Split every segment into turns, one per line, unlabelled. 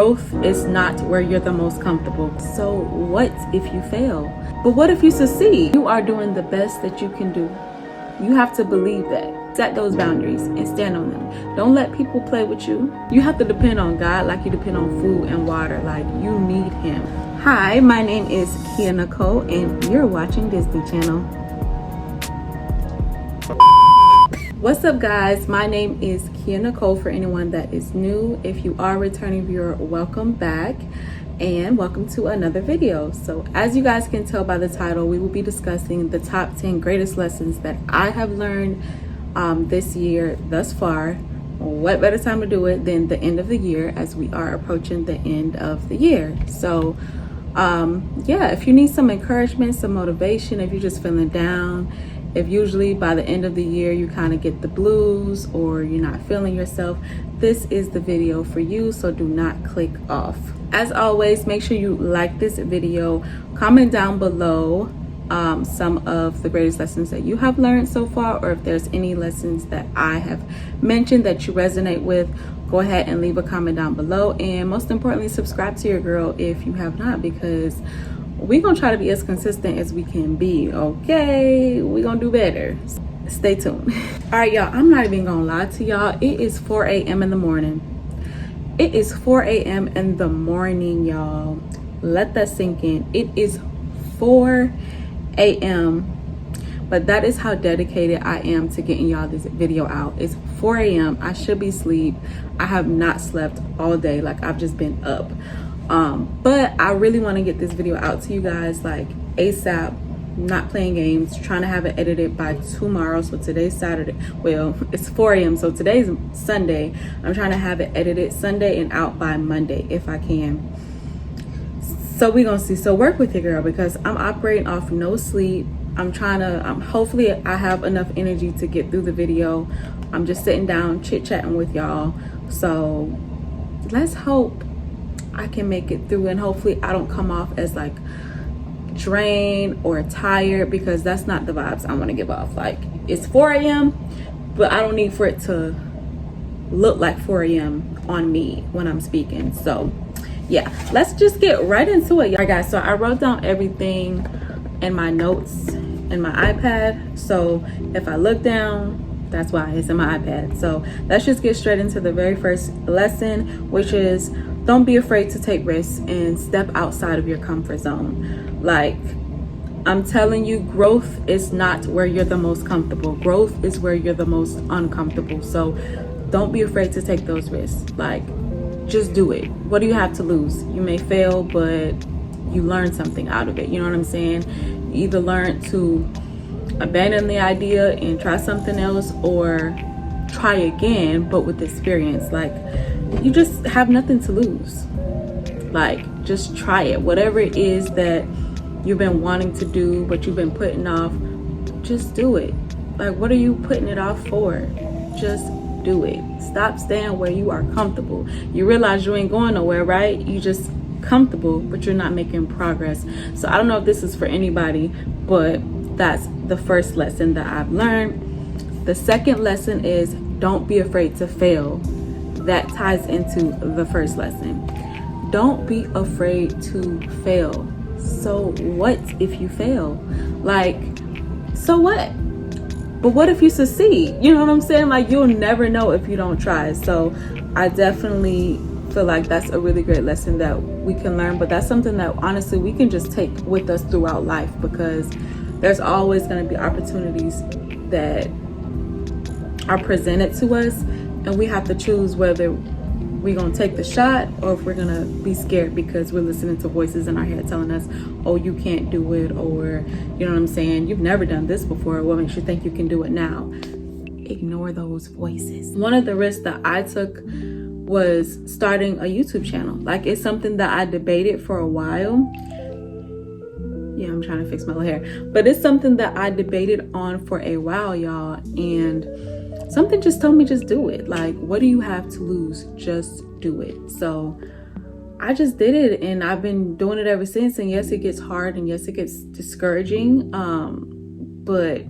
Growth is not where you're the most comfortable. So what if you fail? But what if you succeed? You are doing the best that you can do. You have to believe that. Set those boundaries and stand on them. Don't let people play with you. You have to depend on God like you depend on food and water. Like you need Him. Hi, my name is Kia Nicole and you're watching Disney Channel. What's up guys, my name is Kia Nicole for anyone that is new. If you are a returning viewer, welcome back and welcome to another video. So as you guys can tell by the title, we will be discussing the top 10 greatest lessons that I have learned this year thus far. What better time to do it than the end of the year, as we are approaching the end of the year. So yeah, if you need some encouragement, some motivation, if you're just feeling down, if usually by the end of the year you kind of get the blues or you're not feeling yourself, this is the video for you, so do not click off. As always, make sure you like this video, comment down below some of the greatest lessons that you have learned so far, or if there's any lessons that I have mentioned that you resonate with, go ahead and leave a comment down below. And most importantly, subscribe to your girl if you have not, because we're gonna try to be as consistent as we can be. Okay, we're gonna do better. Stay tuned. All right, y'all, I'm not even gonna lie to y'all. It is 4 a.m. in the morning. It is 4 a.m. in the morning, y'all. Let that sink in. It is 4 a.m. But that is how dedicated I am to getting y'all this video out. It's 4 a.m. I should be asleep. I have not slept all day. Like, I've just been up. But I really want to get this video out to you guys like ASAP. Not playing games, trying to have it edited by tomorrow. So today's Saturday, well, it's 4 a.m. so today's Sunday. I'm trying to have it edited Sunday and out by Monday if I can. So we gonna see. So work with your girl, because I'm operating off no sleep. I'm trying to hopefully I have enough energy to get through the video. I'm just sitting down chit-chatting with y'all, so let's hope I can make it through, and hopefully I don't come off as like drained or tired, because that's not the vibes I want to give off. Like, it's 4 a.m. but I don't need for it to look like 4 a.m. on me when I'm speaking. So yeah, let's just get right into it. All right guys, so I wrote down everything in my notes in my iPad, so if I look down, that's why it's in my iPad. So let's just get straight into the very first lesson, which is don't be afraid to take risks and step outside of your comfort zone. Like, I'm telling you, growth is not where you're the most comfortable. Growth is where you're the most uncomfortable. So don't be afraid to take those risks. Like, just do it. What do you have to lose? You may fail, but you learn something out of it. You know what I'm saying? You either learn to abandon the idea and try something else, or try again but with experience. Like, you just have nothing to lose. Like, just try it. Whatever it is that you've been wanting to do but you've been putting off, just do it. Like, what are you putting it off for? Just do it. Stop staying where you are comfortable. You realize you ain't going nowhere, right? You just comfortable, but you're not making progress. So I don't know if this is for anybody, but that's the first lesson that I've learned. The second lesson is don't be afraid to fail. That ties into the first lesson. Don't be afraid to fail. So what if you fail? Like, so what? But what if you succeed? You know what I'm saying? Like, you'll never know if you don't try. So I definitely feel like that's a really great lesson that we can learn, but that's something that honestly we can just take with us throughout life, because there's always going to be opportunities that are presented to us, and we have to choose whether we're going to take the shot or if we're going to be scared because we're listening to voices in our head telling us, oh, you can't do it, or you know what I'm saying, you've never done this before, what makes you think you can do it now? Ignore those voices. One of the risks that I took was starting a YouTube channel. Like, it's something that I debated for a while. Yeah, I'm trying to fix my little hair, but it's something that I debated on for a while, y'all, and something just told me, just do it. Like, what do you have to lose? Just do it. So I just did it, and I've been doing it ever since. And yes, it gets hard, and yes, it gets discouraging, but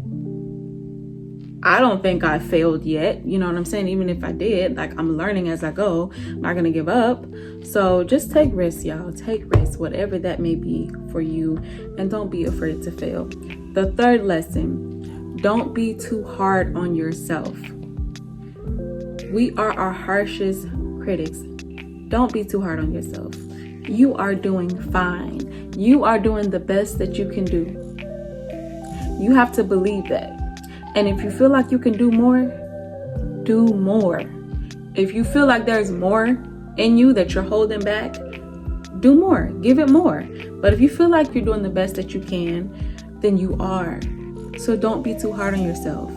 I don't think I failed yet. You know what I'm saying? Even if I did, like, I'm learning as I go. I'm not gonna give up. So just take risks, y'all. Take risks, whatever that may be for you, and don't be afraid to fail. The third lesson, don't be too hard on yourself. We are our harshest critics. Don't be too hard on yourself. You are doing fine. You are doing the best that you can do. You have to believe that. And if you feel like you can do more, do more. If you feel like there's more in you that you're holding back, do more. Give it more. But if you feel like you're doing the best that you can, then you are. So don't be too hard on yourself.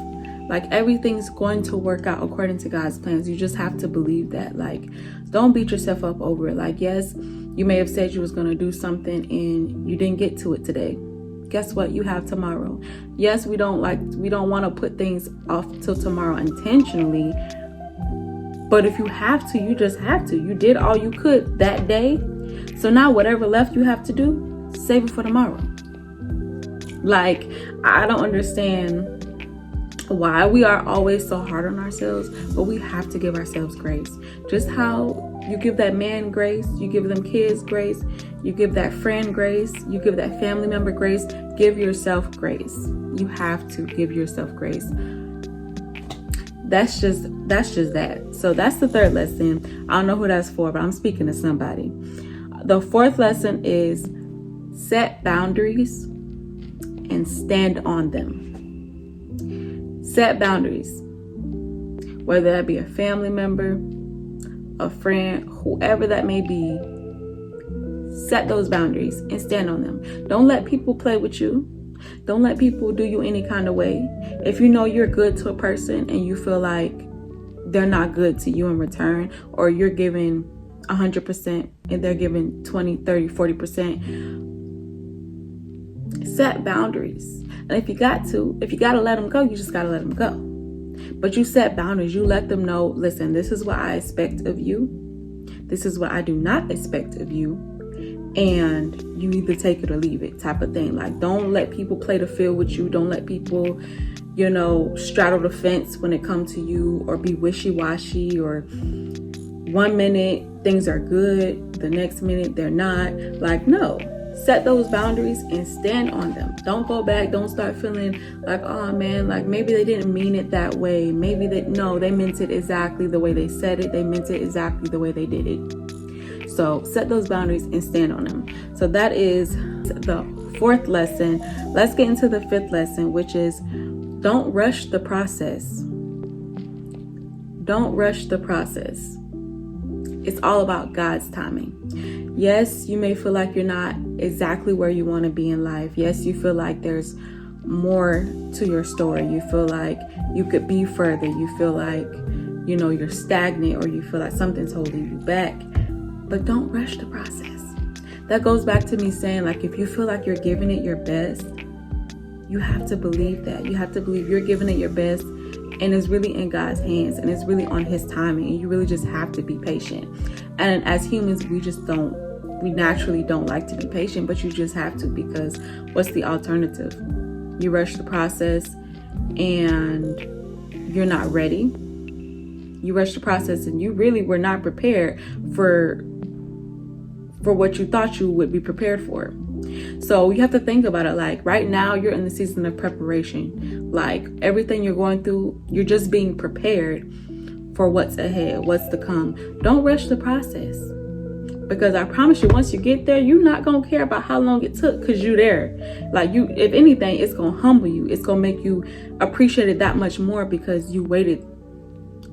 Like, everything's going to work out according to God's plans. You just have to believe that. Like, don't beat yourself up over it. Like, yes, you may have said you was going to do something and you didn't get to it today. Guess what? You have tomorrow. Yes, we don't want to put things off till tomorrow intentionally. But if you have to, you just have to. You did all you could that day. So now whatever left you have to do, save it for tomorrow. Like, I don't understand why we are always so hard on ourselves, but we have to give ourselves grace. Just how you give that man grace, you give them kids grace, you give that friend grace, you give that family member grace, give yourself grace. You have to give yourself grace. That's just that. So that's the third lesson. I don't know who that's for, but I'm speaking to somebody. The fourth lesson is set boundaries and stand on them. Set boundaries, whether that be a family member, a friend, whoever that may be. Set those boundaries and stand on them. Don't let people play with you. Don't let people do you any kind of way. If you know you're good to a person and you feel like they're not good to you in return, or you're giving 100% and they're giving 20, 30, 40%, set boundaries. And if you got to let them go, you just got to let them go. But you set boundaries. You let them know, listen, this is what I expect of you. This is what I do not expect of you. And you either take it or leave it, type of thing. Like, don't let people play the field with you. Don't let people, straddle the fence when it comes to you, or be wishy-washy, or 1 minute things are good, the next minute they're not. Like, no. Set those boundaries and stand on them. Don't go back. Don't start feeling like, oh man, like maybe they didn't mean it that way. Maybe they meant it exactly the way they said it. They meant it exactly the way they did it. So set those boundaries and stand on them. So that is the fourth lesson. Let's get into the fifth lesson, which is don't rush the process. Don't rush the process. It's all about God's timing. Yes, you may feel like you're not exactly where you want to be in life. Yes, you feel like there's more to your story. You feel like you could be further. You feel like, you're stagnant, or you feel like something's holding you back. But don't rush the process. That goes back to me saying, like, if you feel like you're giving it your best, you have to believe that. You have to believe you're giving it your best, and it's really in God's hands, and it's really on His timing, and you really just have to be patient. And as humans, we naturally don't like to be patient, but you just have to, because what's the alternative? You rush the process and you're not ready. You rush the process and you really were not prepared for what you thought you would be prepared for. So you have to think about it. Like, right now you're in the season of preparation. Like, everything you're going through, you're just being prepared for what's ahead, what's to come. Don't rush the process, because I promise you, once you get there, you're not gonna care about how long it took, because you're there. Like, if anything, it's gonna humble you. It's gonna make you appreciate it that much more, because you waited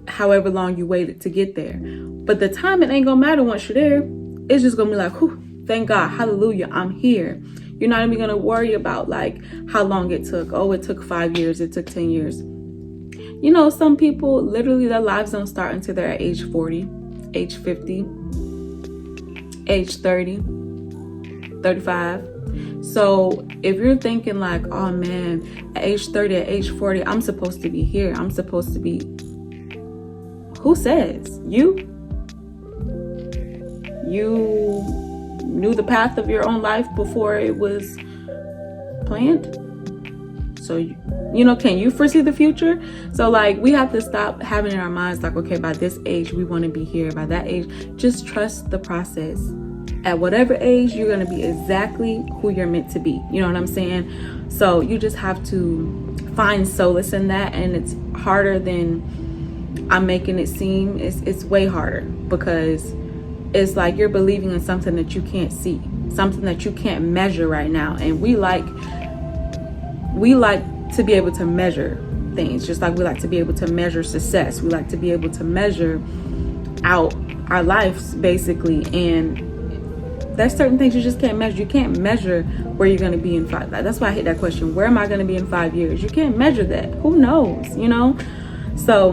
however long you waited to get there. But the time, it ain't gonna matter once you're there. It's just gonna be like, whew, thank God, hallelujah, I'm here. You're not even gonna worry about like how long it took. Oh, it took 5 years, it took 10 years. Some people, literally their lives don't start until they're at age 40, age 50, age 30, 35. So if you're thinking like, oh man, at age 30, at age 40, I'm supposed to be here. I'm supposed to be, who says? You knew the path of your own life before it was planned. So You know, can you foresee the future? So like, we have to stop having in our minds like, okay, by this age we want to be here, by that age. Just trust the process. At whatever age, you're going to be exactly who you're meant to be. You know what I'm saying? So you just have to find solace in that. And it's harder than I'm making it seem. It's way harder, because it's like you're believing in something that you can't see, something that you can't measure right now. And we like to be able to measure things, just like we like to be able to measure success. We like to be able to measure out our lives, basically. And there's certain things you just can't measure. You can't measure where you're going to be in 5. That's why I hate that question. Where am I going to be in 5 years? You can't measure that. Who knows, you know? So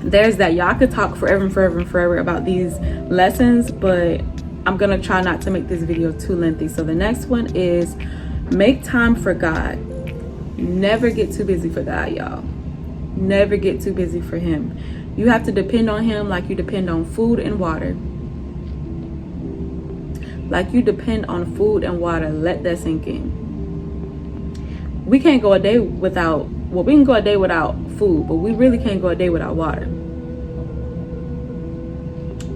there's that. Y'all could talk forever and forever and forever about these lessons, but I'm going to try not to make this video too lengthy. So the next one is make time for God. Never get too busy for God, y'all. Never get too busy for him. You have to depend on him like you depend on food and water. Like you depend on food and water. Let that sink in. We can't go a day without, well, we can go a day without food, but we really can't go a day without water.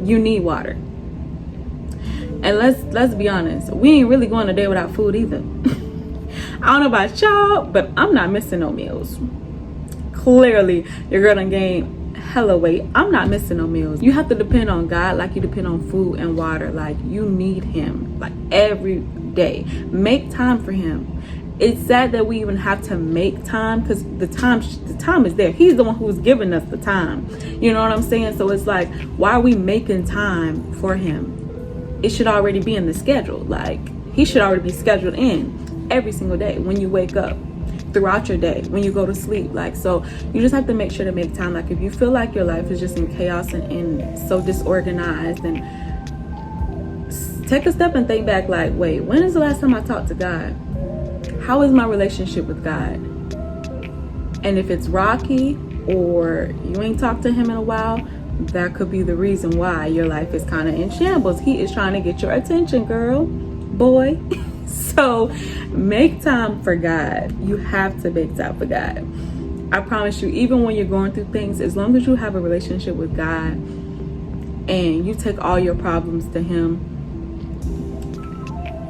You need water. And let's be honest, we ain't really going a day without food either. I don't know about y'all, but I'm not missing no meals. Clearly, your girl done gained hella weight. I'm not missing no meals. You have to depend on God like you depend on food and water. Like you need him like every day. Make time for him. It's sad that we even have to make time, because the time is there. He's the one who's giving us the time. You know what I'm saying? So it's like, why are we making time for him? It should already be in the schedule. Like he should already be scheduled in every single day when you wake up, throughout your day, when you go to sleep. Like, so you just have to make sure to make time. Like if you feel like your life is just in chaos and so disorganized, and take a step and think back, like, wait, when is the last time I talked to God? How is my relationship with God? And if it's rocky or you ain't talked to him in a while, that could be the reason why your life is kind of in shambles. He is trying to get your attention, girl, boy. So make time for God. You have to make time for God. I promise you, even when you're going through things, as long as you have a relationship with God and you take all your problems to him,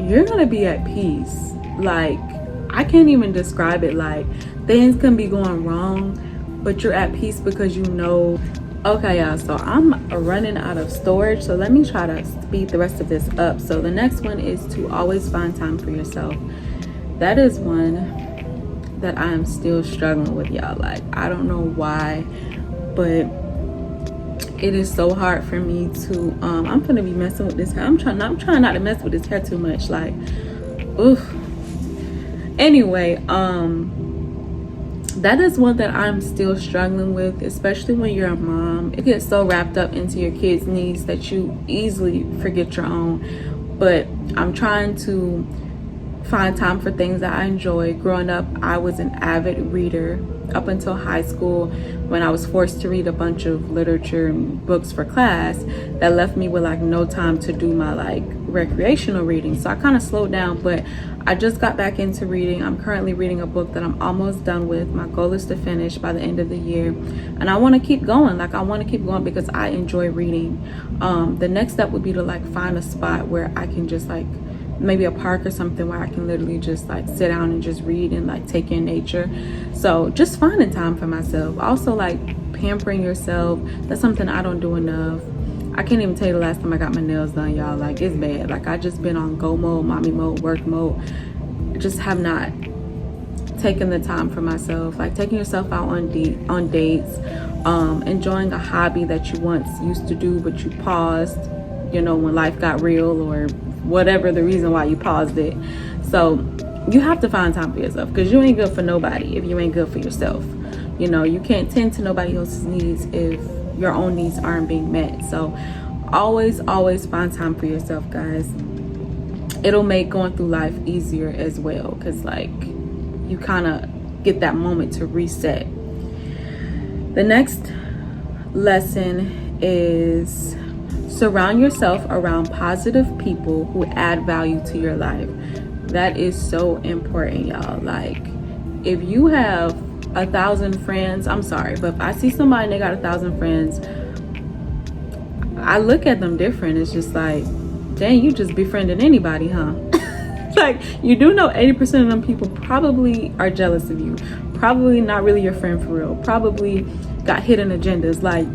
you're going to be at peace. Like, I can't even describe it. Like, things can be going wrong, but you're at peace because you know. Okay, y'all, so I'm running out of storage, so let me try to speed the rest of this up. So the next one is to always find time for yourself. That is one that I am still struggling with, y'all. Like, I don't know why, but it is so hard for me to I'm gonna be messing with this hair. I'm trying not to mess with this hair too much. Like, oof. Anyway, that is one that I'm still struggling with, especially when you're a mom. It gets so wrapped up into your kids' needs that you easily forget your own. But I'm trying to find time for things that I enjoy. Growing up, I was an avid reader up until high school, when I was forced to read a bunch of literature and books for class that left me with like no time to do my like recreational reading. So I kind of slowed down, but I just got back into reading. I'm currently reading a book that I'm almost done with. My goal is to finish by the end of the year, and I want to keep going. Like, I want to keep going because I enjoy reading. The next step would be to like find a spot where I can just like, maybe a park or something, where I can literally just like sit down and just read and like take in nature. So just finding time for myself. Also, like, pampering yourself. That's something I don't do enough. I can't even tell you the last time I got my nails done, y'all. Like, it's bad. Like, I just been on go mode, mommy mode, work mode. Just have not taken the time for myself. Like, taking yourself out on dates, enjoying a hobby that you once used to do but you paused, you know, when life got real, or whatever the reason why you paused it. So you have to find time for yourself, because you ain't good for nobody if you ain't good for yourself. You know, you can't tend to nobody else's needs if your own needs aren't being met. So always find time for yourself, guys. It'll make going through life easier as well, because like, you kind of get that moment to reset. The next lesson is surround yourself around positive people who add value to your life. That is so important, y'all. Like, if you have 1,000 friends, I'm sorry, but if I see somebody and they got 1,000 friends, I look at them different. It's just like, dang, you just befriending anybody, huh? Like, you do know 80% of them people probably are jealous of you, probably not really your friend for real, probably got hidden agendas. Like,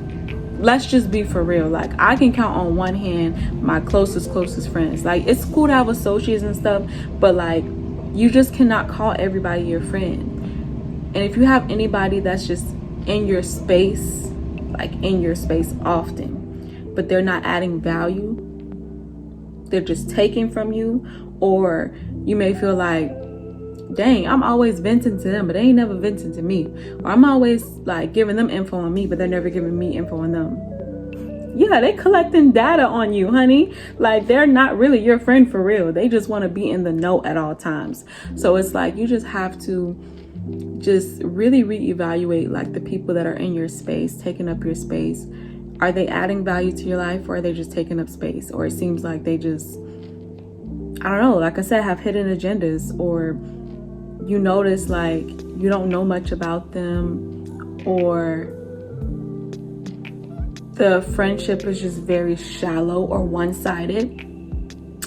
let's just be for real. Like, I can count on one hand my closest friends. Like, it's cool to have associates and stuff, but like, you just cannot call everybody your friend. And if you have anybody that's just in your space, like in your space often, but they're not adding value, they're just taking from you, or you may feel like, dang, I'm always venting to them, but they ain't never venting to me. Or I'm always like giving them info on me, but they're never giving me info on them. Yeah, they collecting data on you, honey. Like, they're not really your friend for real. They just want to be in the know at all times. So it's like, you just have to just really reevaluate like the people that are in your space, taking up your space. Are they adding value to your life, or are they just taking up space? Or it seems like they just, I don't know, like I said, have hidden agendas, or you notice like you don't know much about them, or the friendship is just very shallow or one-sided.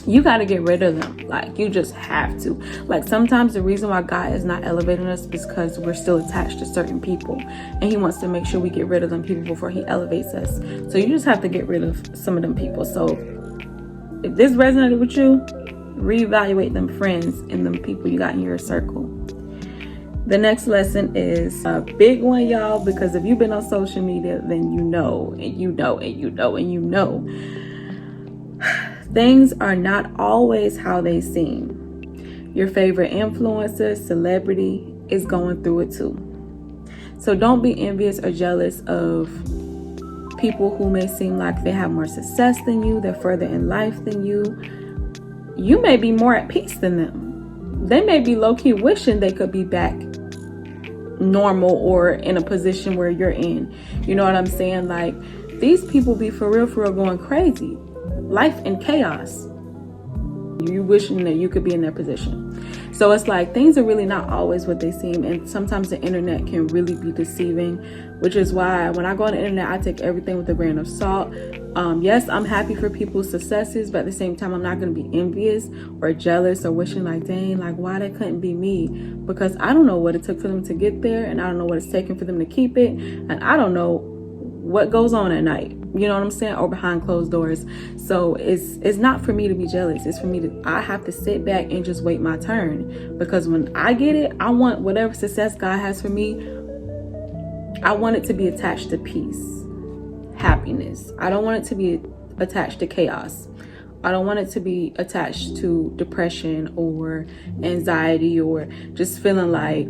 You got to get rid of them. Like, you just have to. Like, sometimes the reason why God is not elevating us is because we're still attached to certain people, and he wants to make sure we get rid of them people before he elevates us. So you just have to get rid of some of them people. So if this resonated with you, reevaluate them friends and them people you got in your circle. The next lesson is a big one, y'all, because if you've been on social media, then you know, and you know, and you know, and you know. Things are not always how they seem. Your favorite influencer, celebrity is going through it too. So don't be envious or jealous of people who may seem like they have more success than you, they're further in life than you. You may be more at peace than them. They may be low-key wishing they could be back normal or in a position where you're in. You know what I'm saying? Like, these people be for real going crazy. Life in chaos. You wishing that you could be in their position. So it's like, things are really not always what they seem, and sometimes the internet can really be deceiving, which is why when I go on the internet, I take everything with a grain of salt. Yes, I'm happy for people's successes, but at the same time, I'm not going to be envious or jealous or wishing like, dang, like, why that couldn't be me, because I don't know what it took for them to get there, and I don't know what it's taken for them to keep it, and I don't know what goes on at night, you know what I'm saying, or behind closed doors. So it's not for me to be jealous. It's for me to, I have to sit back and just wait my turn, because when I get it, I want whatever success God has for me, I want it to be attached to peace, happiness. I don't want it to be attached to chaos. I don't want it to be attached to depression or anxiety or just feeling like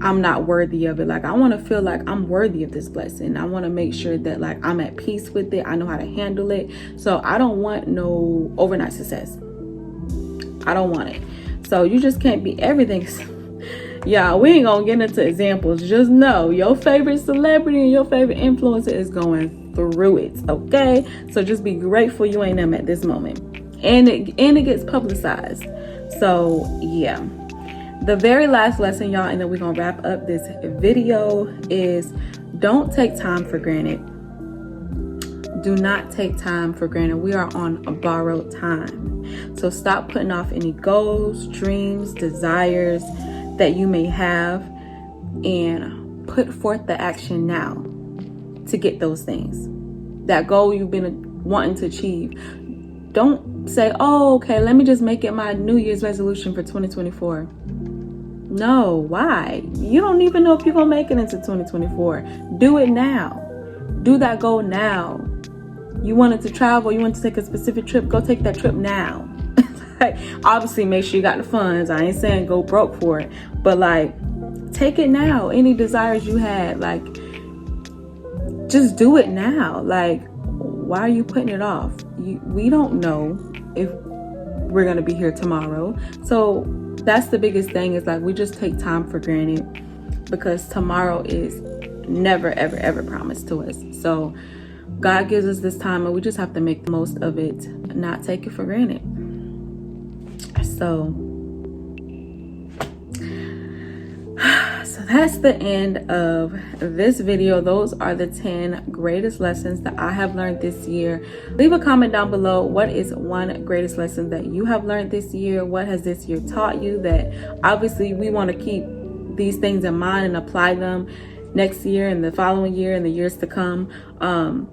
I'm not worthy of it. Like, I want to feel like I'm worthy of this blessing. I want to make sure that like I'm at peace with it. I know how to handle it. So I don't want no overnight success. I don't want it. So you just can't be everything. Y'all, we ain't gonna get into examples. Just know your favorite celebrity and your favorite influencer is going through it, okay? So just be grateful you ain't them at this moment. And it gets publicized. So yeah. The very last lesson, y'all, and then we're gonna wrap up this video, is don't take time for granted. Do not take time for granted. We are on a borrowed time. So stop putting off any goals, dreams, desires that you may have, and put forth the action now to get those things. That goal you've been wanting to achieve. Don't say, oh, okay, let me just make it my New Year's resolution for 2024. No, why? You don't even know if you're gonna make it into 2024. Do it now. Do that goal now. You wanted to travel, you want to take a specific trip, go take that trip now. Like, obviously make sure you got the funds. I ain't saying go broke for it, but like, take it now. Any desires you had, like, just do it now. Like, why are you putting it off? We don't know if we're gonna be here tomorrow. So that's the biggest thing, is like, we just take time for granted, because tomorrow is never ever ever promised to us. So God gives us this time, and we just have to make the most of it, not take it for granted. So that's the end of this video. Those are the 10 greatest lessons that I have learned this year. Leave a comment down below. What is one greatest lesson that you have learned this year? What has this year taught you that obviously we want to keep these things in mind and apply them next year and the following year and the years to come?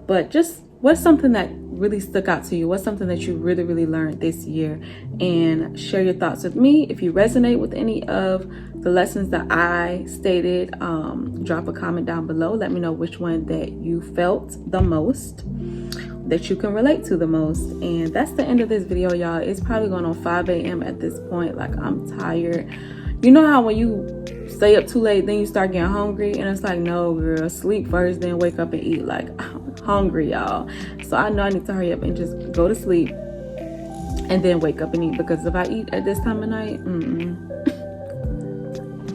But just what's something that really stuck out to you? What's something that you really learned this year? And share your thoughts with me. If you resonate with any of the lessons that I stated, drop a comment down below. Let me know which one that you felt the most, that you can relate to the most. And that's the end of this video, y'all. It's probably going on 5 a.m. at this point. Like, I'm tired. You know how when you stay up too late, then you start getting hungry, and it's like, no girl, sleep first, then wake up and eat. Like, I'm hungry, y'all. So I know I need to hurry up and just go to sleep and then wake up and eat, because if I eat at this time of night,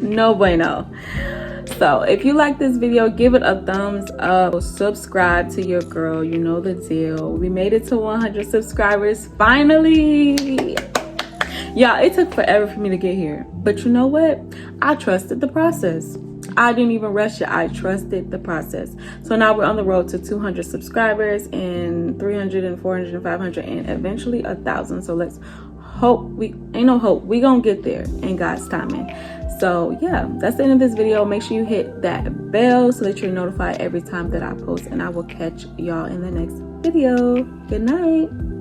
no bueno. So if you like this video, give it a thumbs up, subscribe to your girl. You know the deal. We made it to 100 subscribers finally. Yeah, it took forever for me to get here, but you know what? I trusted the process. I didn't even rush it. I trusted the process. So now we're on the road to 200 subscribers, and 300 and 400 and 500 and eventually 1,000. So let's hope. Ain't no hope. We gonna get there in God's timing. So yeah, that's the end of this video. Make sure you hit that bell so that you're notified every time that I post, and I will catch y'all in the next video. Good night.